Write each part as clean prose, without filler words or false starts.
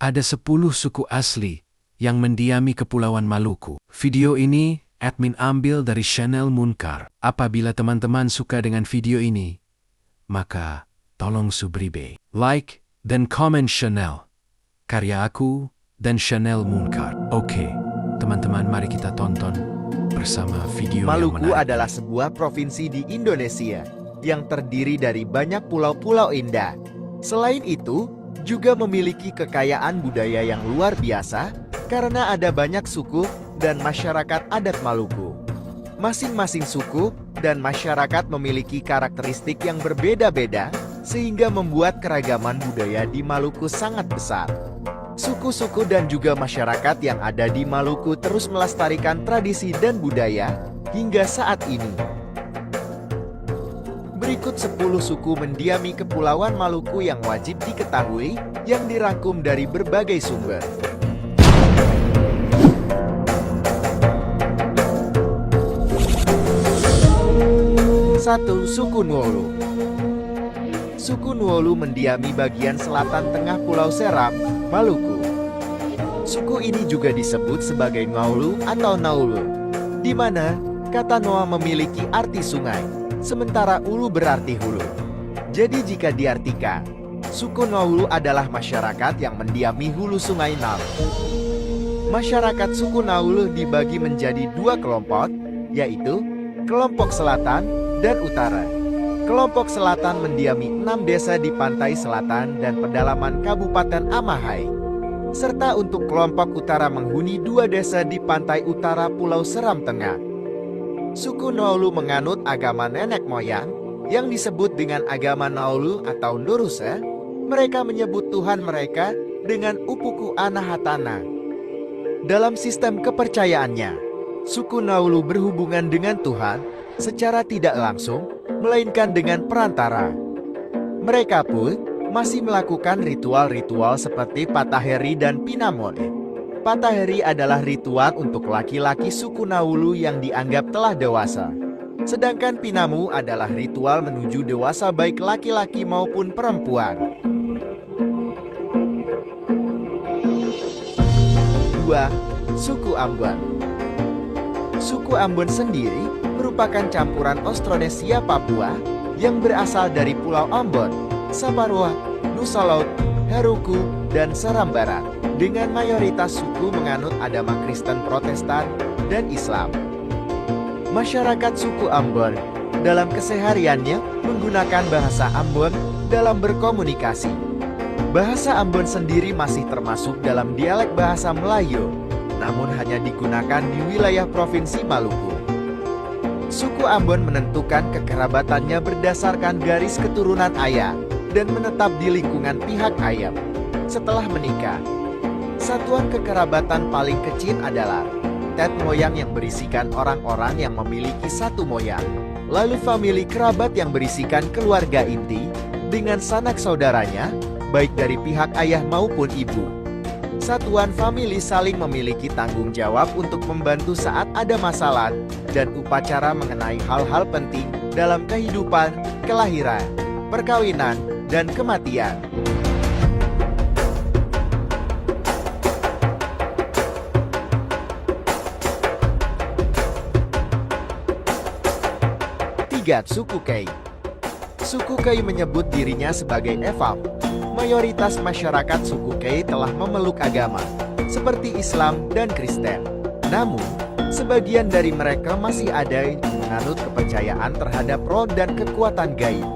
Ada 10 suku asli yang mendiami Kepulauan Maluku. Video ini admin ambil dari channel Munkar. Apabila teman-teman suka dengan video ini, maka tolong subscribe, like, dan komen channel karya aku dan channel Munkar. Oke, teman-teman, mari kita tonton bersama video yang Maluku menarik. adalah sebuah provinsi di Indonesia yang terdiri dari banyak pulau-pulau indah. Selain itu, juga memiliki kekayaan budaya yang luar biasa karena ada banyak suku dan masyarakat adat Maluku. Masing-masing suku dan masyarakat memiliki karakteristik yang berbeda-beda sehingga membuat keragaman budaya di Maluku sangat besar. Suku-suku dan juga masyarakat yang ada di Maluku terus melestarikan tradisi dan budaya hingga saat ini. Berikut 10 suku mendiami Kepulauan Maluku yang wajib diketahui yang dirangkum dari berbagai sumber. 1. Suku Nuolu. Suku Nuolu mendiami bagian selatan tengah Pulau Seram, Maluku. Suku ini juga disebut sebagai Naulu atau Naulu, di mana kata Noa memiliki arti sungai, sementara Ulu berarti hulu. Jadi jika diartikan, suku Naulu adalah masyarakat yang mendiami hulu sungai Nal. Masyarakat suku Naulu dibagi menjadi dua kelompok, yaitu kelompok selatan dan utara. Kelompok selatan mendiami 6 desa di pantai selatan dan pedalaman Kabupaten Amahai. Serta untuk kelompok utara menghuni 2 desa di pantai utara Pulau Seram Tengah. Suku Naulu menganut agama nenek moyang yang disebut dengan agama Naulu atau Nurusa. Mereka menyebut Tuhan mereka dengan Upuku Anahatana. Dalam sistem kepercayaannya, suku Naulu berhubungan dengan Tuhan secara tidak langsung, melainkan dengan perantara. Mereka pun masih melakukan ritual-ritual seperti Pataheri dan Pinamon. Pataheri adalah ritual untuk laki-laki suku Naulu yang dianggap telah dewasa. Sedangkan Pinamu adalah ritual menuju dewasa baik laki-laki maupun perempuan. 2. Suku Ambon. Suku Ambon sendiri merupakan campuran Austronesia Papua yang berasal dari Pulau Ambon, Saparua, Nusa Laut, Haruku, dan Seram Barat. Dengan mayoritas suku menganut agama Kristen Protestan dan Islam. Masyarakat suku Ambon dalam kesehariannya menggunakan bahasa Ambon dalam berkomunikasi. Bahasa Ambon sendiri masih termasuk dalam dialek bahasa Melayu, namun hanya digunakan di wilayah Provinsi Maluku. Suku Ambon menentukan kekerabatannya berdasarkan garis keturunan ayah dan menetap di lingkungan pihak ayah. Setelah menikah, satuan kekerabatan paling kecil adalah tet moyang yang berisikan orang-orang yang memiliki satu moyang, lalu famili kerabat yang berisikan keluarga inti dengan sanak saudaranya, baik dari pihak ayah maupun ibu. Satuan famili saling memiliki tanggung jawab untuk membantu saat ada masalah dan upacara mengenai hal-hal penting dalam kehidupan, kelahiran, perkawinan, dan kematian. Tiga. Suku Kei. Suku Kei menyebut dirinya sebagai Evam. Mayoritas masyarakat suku Kei telah memeluk agama, seperti Islam dan Kristen. Namun, sebagian dari mereka masih ada yang menganut kepercayaan terhadap roh dan kekuatan gaib.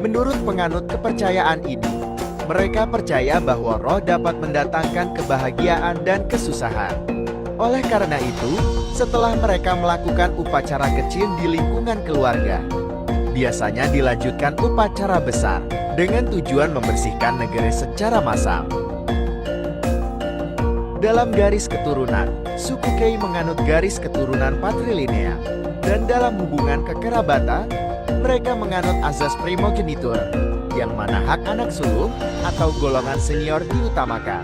Menurut penganut kepercayaan ini, mereka percaya bahwa roh dapat mendatangkan kebahagiaan dan kesusahan. Oleh karena itu, setelah mereka melakukan upacara kecil di lingkungan keluarga, biasanya dilanjutkan upacara besar dengan tujuan membersihkan negeri secara massal. Dalam garis keturunan, suku Kei menganut garis keturunan patrilineal, dan dalam hubungan kekerabatan, mereka menganut azas primogenitur, yang mana hak anak sulung atau golongan senior diutamakan.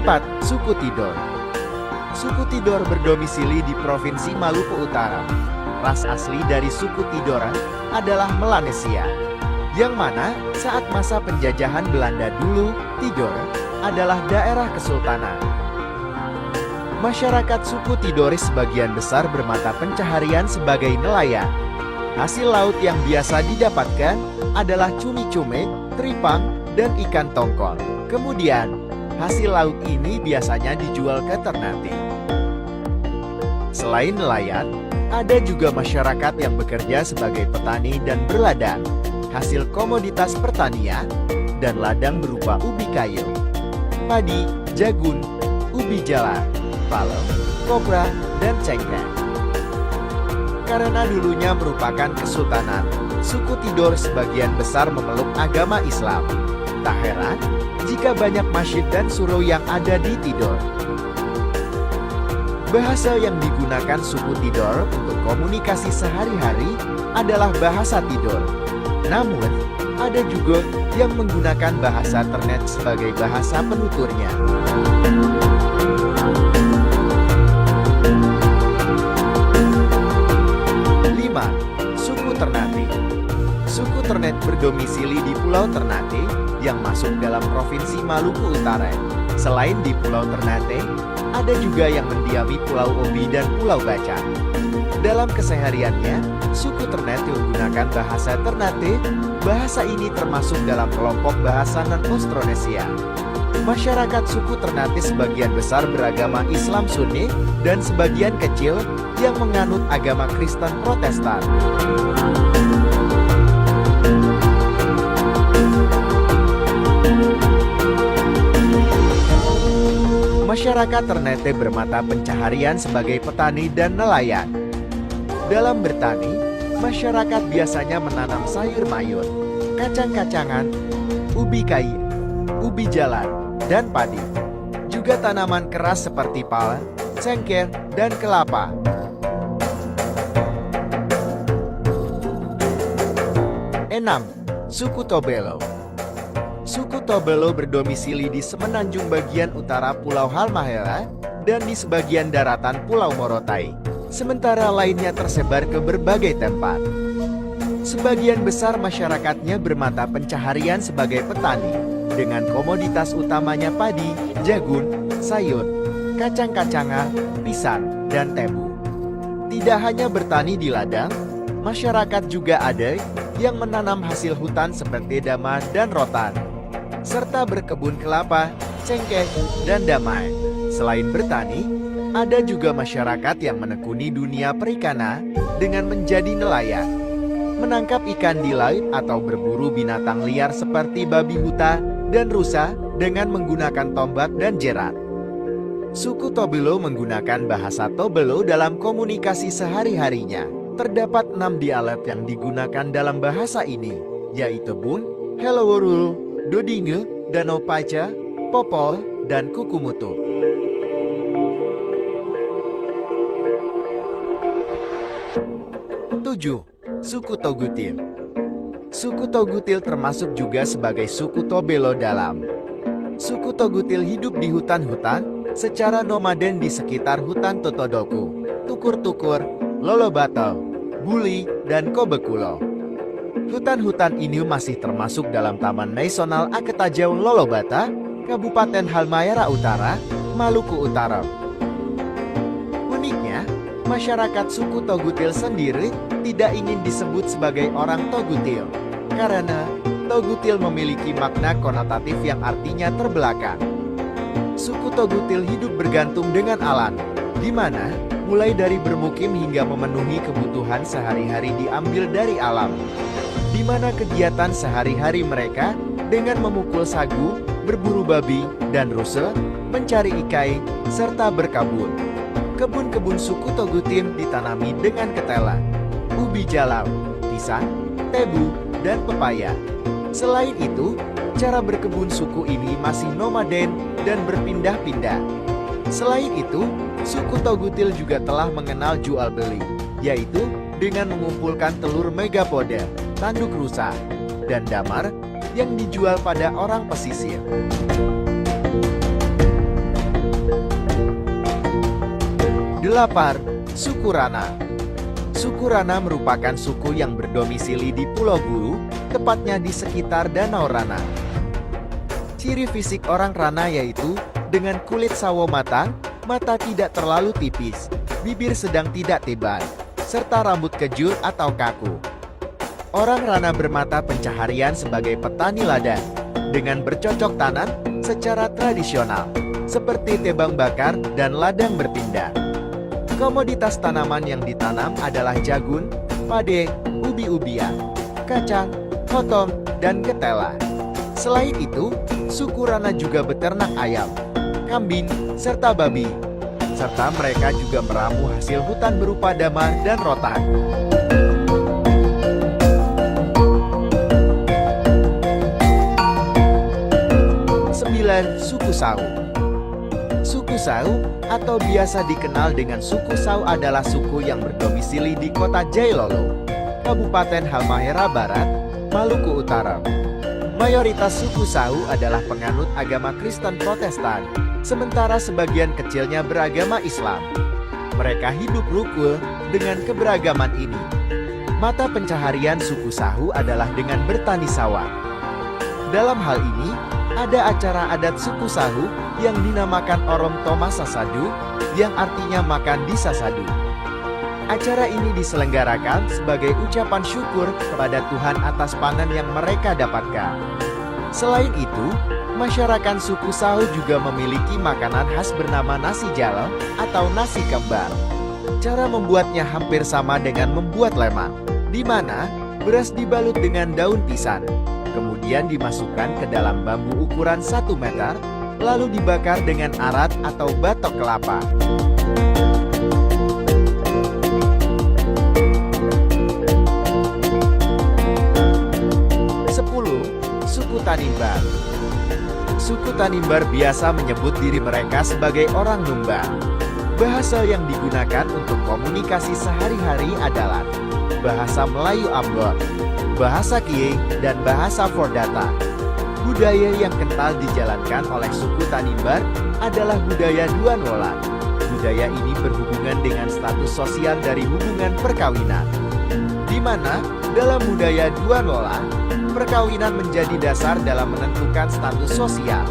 4. Suku Tidor. Suku Tidor berdomisili di Provinsi Maluku Utara. Ras asli dari suku Tidor adalah Melanesia, yang mana saat masa penjajahan Belanda dulu, Tidor adalah daerah kesultanan. Masyarakat suku Tidoris sebagian besar bermata pencaharian sebagai nelayan. Hasil laut yang biasa didapatkan adalah cumi-cumi, teripang, dan ikan tongkol. Kemudian, hasil laut ini biasanya dijual ke Ternate. Selain nelayan, ada juga masyarakat yang bekerja sebagai petani dan berladang. Hasil komoditas pertanian dan ladang berupa ubi kayu, padi, jagung, ubi jalar, palem, kopra, dan cengkeh. Karena dulunya merupakan kesultanan, suku Tidor sebagian besar memeluk agama Islam. Tak heran jika banyak masjid dan surau yang ada di Tidor. Bahasa yang digunakan suku Tidor untuk komunikasi sehari-hari adalah bahasa Tidor. Namun, ada juga yang menggunakan bahasa Ternate sebagai bahasa penuturnya. 5. Suku Ternate. Suku Ternate berdomisili di Pulau Ternate yang masuk dalam Provinsi Maluku Utara. Selain di Pulau Ternate, ada juga yang mendiami Pulau Obi dan Pulau Bacan. Dalam kesehariannya, suku Ternate menggunakan bahasa Ternate. Bahasa ini termasuk dalam kelompok bahasa non-Austronesia. Masyarakat suku Ternate sebagian besar beragama Islam Sunni dan sebagian kecil yang menganut agama Kristen Protestan. Masyarakat Ternate bermata pencaharian sebagai petani dan nelayan. Dalam bertani, masyarakat biasanya menanam sayur mayur, kacang-kacangan, ubi kayu, ubi jalar, dan padi. Juga tanaman keras seperti pala, cengkeh, dan kelapa. Enam, suku Tobelo. Suku Tobelo berdomisili di semenanjung bagian utara Pulau Halmahera dan di sebagian daratan Pulau Morotai. Sementara lainnya tersebar ke berbagai tempat. Sebagian besar masyarakatnya bermata pencaharian sebagai petani, dengan komoditas utamanya padi, jagung, sayur, kacang-kacangan, pisang, dan tebu. Tidak hanya bertani di ladang, masyarakat juga ada yang menanam hasil hutan seperti dama dan rotan, serta berkebun kelapa, cengkeh, dan damai. Selain bertani, ada juga masyarakat yang menekuni dunia perikanan dengan menjadi nelayan, menangkap ikan di laut atau berburu binatang liar seperti babi hutan dan rusa dengan menggunakan tombak dan jerat. Suku Tobelo menggunakan bahasa Tobelo dalam komunikasi sehari-harinya. Terdapat 6 dialek yang digunakan dalam bahasa ini, yaitu Bun, Helloworul, Dodinge, Danau Paca, Popol, dan Kukumutu. 7. Suku Togutil. Suku Togutil termasuk juga sebagai suku Tobelo dalam. Suku Togutil hidup di hutan-hutan secara nomaden di sekitar hutan Totodoku, Tukur-Tukur, Lolobato, Buli, dan Kobekulo. Hutan-hutan ini masih termasuk dalam Taman Nasional Aketajau Lolobata, Kabupaten Halmahera Utara, Maluku Utara. Uniknya, masyarakat suku Togutil sendiri tidak ingin disebut sebagai orang Togutil, karena Togutil memiliki makna konotatif yang artinya terbelakang. Suku Togutil hidup bergantung dengan alam, di mana mulai dari bermukim hingga memenuhi kebutuhan sehari-hari diambil dari alam, di mana kegiatan sehari-hari mereka dengan memukul sagu, berburu babi dan rusa, mencari ikai, serta berkebun. Kebun-kebun suku Togutil ditanami dengan ketela, ubi jalar, pisang, tebu, dan pepaya. Selain itu, cara berkebun suku ini masih nomaden dan berpindah-pindah. Selain itu, suku Togutil juga telah mengenal jual beli, yaitu dengan mengumpulkan telur megapoda, tanduk rusa, dan damar yang dijual pada orang pesisir. 8. Suku Rana. Suku Rana merupakan suku yang berdomisili di Pulau Buru, tepatnya di sekitar Danau Rana. Ciri fisik orang Rana yaitu dengan kulit sawo matang, mata tidak terlalu tipis, bibir sedang tidak tebal, serta rambut kejul atau kaku. Orang Rana bermata pencaharian sebagai petani ladang, dengan bercocok tanam secara tradisional, seperti tebang bakar dan ladang berpindah. Komoditas tanaman yang ditanam adalah jagung, pade, ubi-ubian, kacang, kotong, dan ketela. Selain itu, suku Rana juga beternak ayam, kambing, serta babi. Serta mereka juga meramu hasil hutan berupa damar dan rotan. 9. Suku Sau. Suku Sau, atau biasa dikenal dengan suku Sau, adalah suku yang berdomisili di kota Jailolo, Kabupaten Halmahera Barat, Maluku Utara. Mayoritas suku Sau adalah penganut agama Kristen Protestan, sementara sebagian kecilnya beragama Islam. Mereka hidup rukun dengan keberagaman ini. Mata pencaharian suku Sau adalah dengan bertani sawah. Dalam hal ini, ada acara adat suku Sau yang dinamakan Orom Toma Sasadu, yang artinya makan di Sasadu. Acara ini diselenggarakan sebagai ucapan syukur kepada Tuhan atas panen yang mereka dapatkan. Selain itu, masyarakat suku Sau juga memiliki makanan khas bernama nasi jalo atau nasi kembar. Cara membuatnya hampir sama dengan membuat lemang, di mana beras dibalut dengan daun pisang, kemudian dimasukkan ke dalam bambu ukuran 1 meter, lalu dibakar dengan arat atau batok kelapa. Suku Tanimbar. Suku Tanimbar biasa menyebut diri mereka sebagai orang Numba. Bahasa yang digunakan untuk komunikasi sehari-hari adalah bahasa Melayu Ambon, bahasa Kie, dan bahasa Fordata. Budaya yang kental dijalankan oleh suku Tanimbar adalah budaya Duanwola. Budaya ini berhubungan dengan status sosial dari hubungan perkawinan, di mana dalam budaya Duanwola, perkawinan menjadi dasar dalam menentukan status sosial.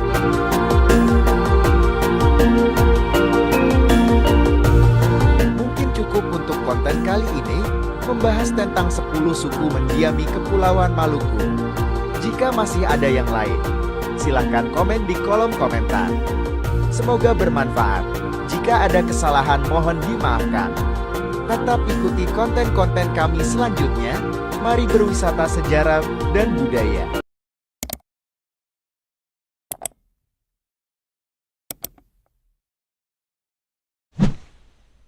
Mungkin cukup untuk konten kali ini, membahas tentang 10 suku mendiami Kepulauan Maluku. Jika masih ada yang lain, silahkan komen di kolom komentar. Semoga bermanfaat. Jika ada kesalahan mohon dimaafkan. Tetap ikuti konten-konten kami selanjutnya. Mari berwisata sejarah dan budaya.